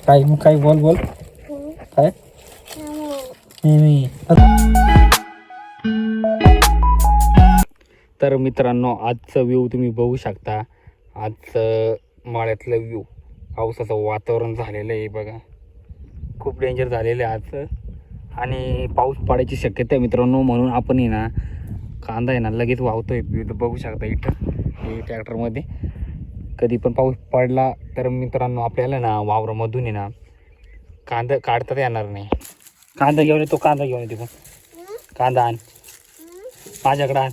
काय मग काय बोल बोल काय तर मित्रांनो आजचं व्ह्यू तुम्ही बघू शकता. आजचं माळ्यातलं व्ह्यू, पावसाचं वातावरण झालेलं आहे बघा. खूप डेंजर झालेलं आहे आजचं आणि पाऊस पडायची शक्यता आहे मित्रांनो. म्हणून आपण आहे ना कांदा आहे ना लगेच वावतोय. बघू शकता इथं हे ट्रॅक्टरमध्ये. कधी पण पाऊस पडला तर मित्रांनो आपल्याला ना वावरामधून आहे ना कांदा काढता येणार नाही. कांदा घेऊन येतो, कांदा घेऊन येते पण कांदा आण माझ्याकडं आण.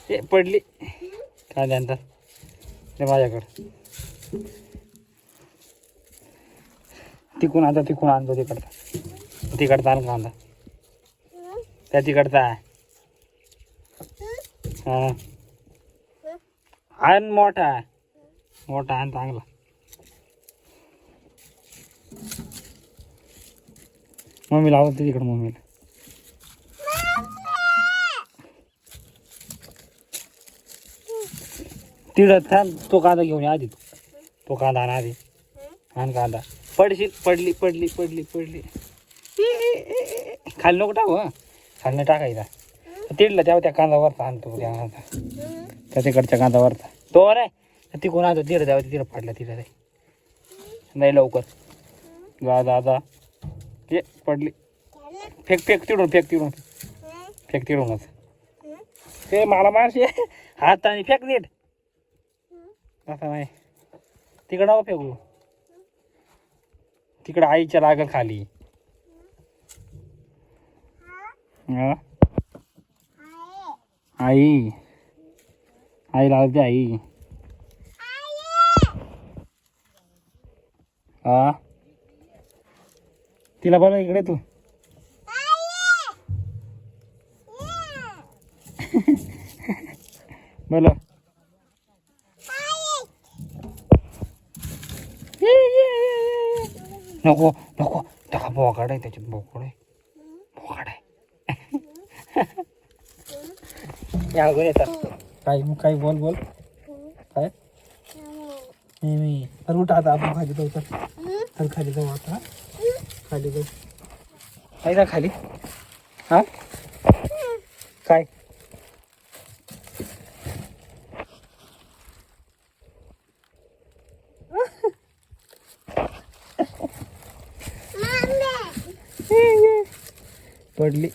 हे पडली कांदा आणतात ते माझ्याकडं. तिकून आता तिकून आणतो तिकडचा आण कांदा त्या तिकडचा आहे. हां आण मोठा मोठा आण चांगला. मम्मी लावत तिकडं मम्मीला. तिकडं थांब, तो कांदा घेऊन ये आधी. तो कांदा आण आधी. आण कांदा. पडशील पडली पडली पडली पडली. खाली नको टाकू. हां खाली नाही टाकायचा. तिडला तेव्हा त्या कांदावरचा आणतो त्या तिकडच्या कांदावरचा तो नाही तिकून आणतो. तिकडं द्यावं तिकडं पडला तिकडं नाही लवकर जा जा जा. ये पडली. फेक फेक तिडून फेक तिडून फेक तिडूनच. ते मला मारशे हात आणि फेक नीट असं नाही. तिकडं नको फेकू. तिकडं आईच्या लागल खाली. आई आई लागते आई. हा तिला बघा इकडे तू. बोलो नको नको त्या बोकाड आहे त्याच्यात. बोकड आहे बोकाड आहे. या गो येतात काय मग काय बोल बोल काय मी अरे उठा आता आपण खाली जाऊ. तर खाली जाऊ आता. खाली जाऊ काय ना खाली. हा काय पडली.